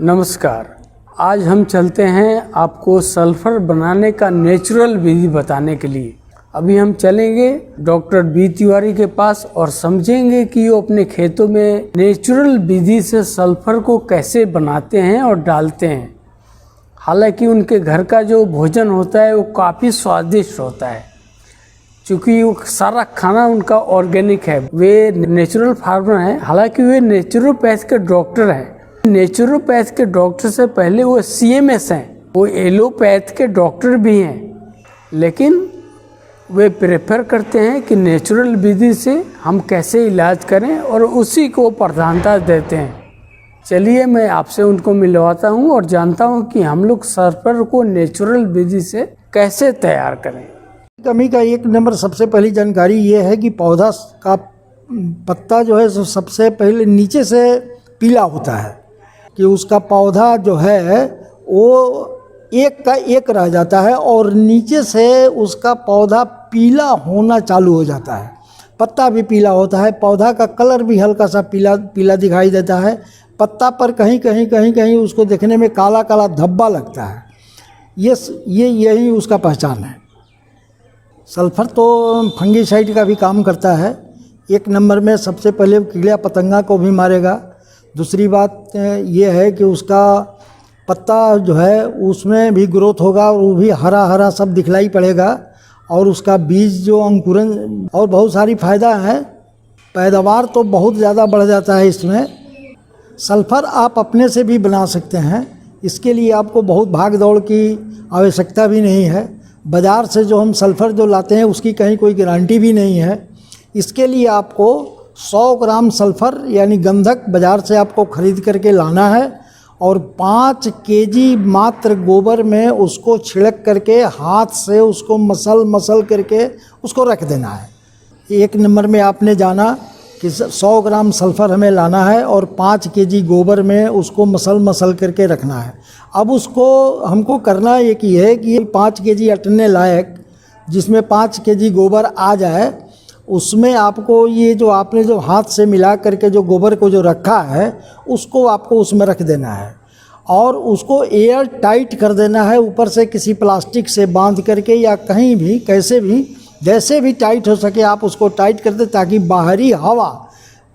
नमस्कार। आज हम चलते हैं आपको सल्फर बनाने का नेचुरल विधि बताने के लिए। अभी हम चलेंगे डॉक्टर बी तिवारी के पास और समझेंगे कि वो अपने खेतों में नेचुरल विधि से सल्फर को कैसे बनाते हैं और डालते हैं। हालांकि उनके घर का जो भोजन होता है वो काफ़ी स्वादिष्ट होता है, क्योंकि वो सारा खाना उनका ऑर्गेनिक है। वे नेचुरल फार्मर हैं, हालांकि वे नेचुरोपैथ के डॉक्टर हैं। नेचुरोपैथ के डॉक्टर से पहले वो CMS हैं, वो एलोपैथ के डॉक्टर भी हैं, लेकिन वे प्रेफर करते हैं कि नेचुरल विधि से हम कैसे इलाज करें और उसी को प्रधानता देते हैं। चलिए मैं आपसे उनको मिलवाता हूं और जानता हूं कि हम लोग सल्फर को नेचुरल विधि से कैसे तैयार करें। कमी का एक नंबर सबसे पहली जानकारी ये है कि पौधा का पत्ता जो है सबसे पहले नीचे से पीला होता है, कि उसका पौधा जो है वो एक का एक रह जाता है और नीचे से उसका पौधा पीला होना चालू हो जाता है। पत्ता भी पीला होता है, पौधा का कलर भी हल्का सा पीला पीला दिखाई देता है। पत्ता पर कहीं कहीं उसको देखने में काला काला धब्बा लगता है। यही उसका पहचान है। सल्फर तो फंगीसाइड का भी काम करता है। एक नंबर में सबसे पहले कीड़ा पतंगा को भी मारेगा। दूसरी बात ये है कि उसका पत्ता जो है उसमें भी ग्रोथ होगा, वो भी हरा हरा सब दिखलाई पड़ेगा और उसका बीज जो अंकुरन और बहुत सारी फ़ायदा है। पैदावार तो बहुत ज़्यादा बढ़ जाता है इसमें। सल्फर आप अपने से भी बना सकते हैं, इसके लिए आपको बहुत भाग दौड़ की आवश्यकता भी नहीं है। बाज़ार से जो हम सल्फर जो लाते हैं उसकी कहीं कोई गारंटी भी नहीं है। इसके लिए आपको 100 ग्राम सल्फर यानी गंधक बाज़ार से आपको ख़रीद करके लाना है और 5 केजी मात्र गोबर में उसको छिड़क करके हाथ से उसको मसल करके उसको रख देना है। एक नंबर में आपने जाना कि 100 ग्राम सल्फर हमें लाना है और 5 केजी गोबर में उसको मसल करके रखना है। अब उसको हमको करना एक ही है कि 5 केजी अटने लायक जिसमें 5 केजी गोबर आ जाए, उसमें आपको ये जो आपने जो हाथ से मिला करके जो गोबर को जो रखा है उसको आपको उसमें रख देना है और उसको एयर टाइट कर देना है। ऊपर से किसी प्लास्टिक से बांध करके या कहीं भी कैसे भी जैसे भी टाइट हो सके आप उसको टाइट कर दें, ताकि बाहरी हवा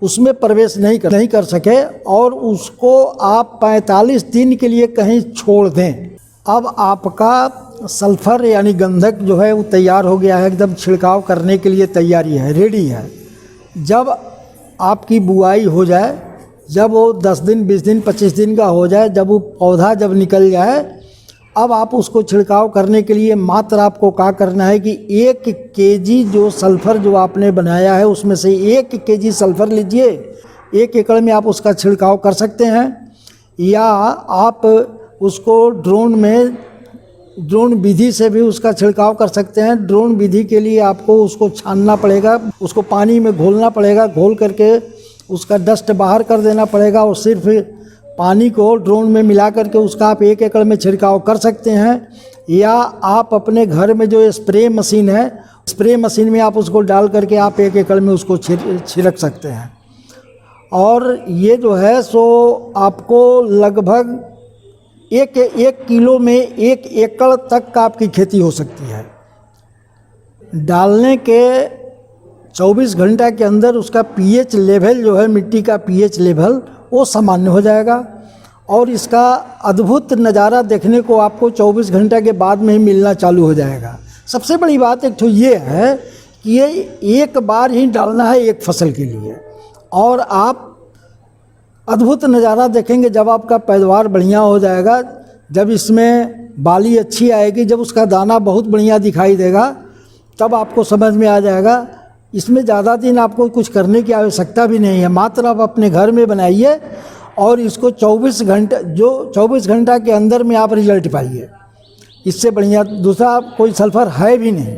उसमें प्रवेश नहीं कर सके और उसको आप 45 दिन के लिए कहीं छोड़ दें। अब आपका सल्फर यानी गंधक जो है वो तैयार हो गया है, एकदम छिड़काव करने के लिए तैयारी है, रेडी है। जब आपकी बुआई हो जाए, जब वो 10 दिन 20 दिन 25 दिन का हो जाए, जब वो पौधा जब निकल जाए, अब आप उसको छिड़काव करने के लिए मात्र आपको क्या करना है कि 1 केजी जो सल्फर जो आपने बनाया है उसमें से 1 केजी सल्फर लीजिए। 1 एकड़ में आप उसका छिड़काव कर सकते हैं या आप उसको ड्रोन विधि से भी उसका छिड़काव कर सकते हैं। ड्रोन विधि के लिए आपको उसको छानना पड़ेगा, उसको पानी में घोलना पड़ेगा, घोल करके उसका डस्ट बाहर कर देना पड़ेगा और सिर्फ पानी को ड्रोन में मिला करके उसका आप 1 एकड़ में छिड़काव कर सकते हैं। या आप अपने घर में जो स्प्रे मशीन है, स्प्रे मशीन में आप उसको डाल करके आप 1 एकड़ में उसको छिड़क सकते हैं। और ये जो है सो आपको लगभग 1 किलो में 1 एकड़ तक का आपकी खेती हो सकती है। डालने के 24 घंटा के अंदर उसका pH लेवल जो है, मिट्टी का pH लेवल वो सामान्य हो जाएगा और इसका अद्भुत नज़ारा देखने को आपको 24 घंटा के बाद में ही मिलना चालू हो जाएगा। सबसे बड़ी बात एक तो ये है कि ये एक बार ही डालना है एक फसल के लिए और आप अद्भुत नज़ारा देखेंगे जब आपका पैदावार बढ़िया हो जाएगा, जब इसमें बाली अच्छी आएगी, जब उसका दाना बहुत बढ़िया दिखाई देगा, तब आपको समझ में आ जाएगा। इसमें ज़्यादा दिन आपको कुछ करने की आवश्यकता भी नहीं है, मात्र आप अपने घर में बनाइए और इसको 24 घंटा के अंदर में आप रिजल्ट पाइए। इससे बढ़िया दूसरा कोई सल्फर है भी नहीं।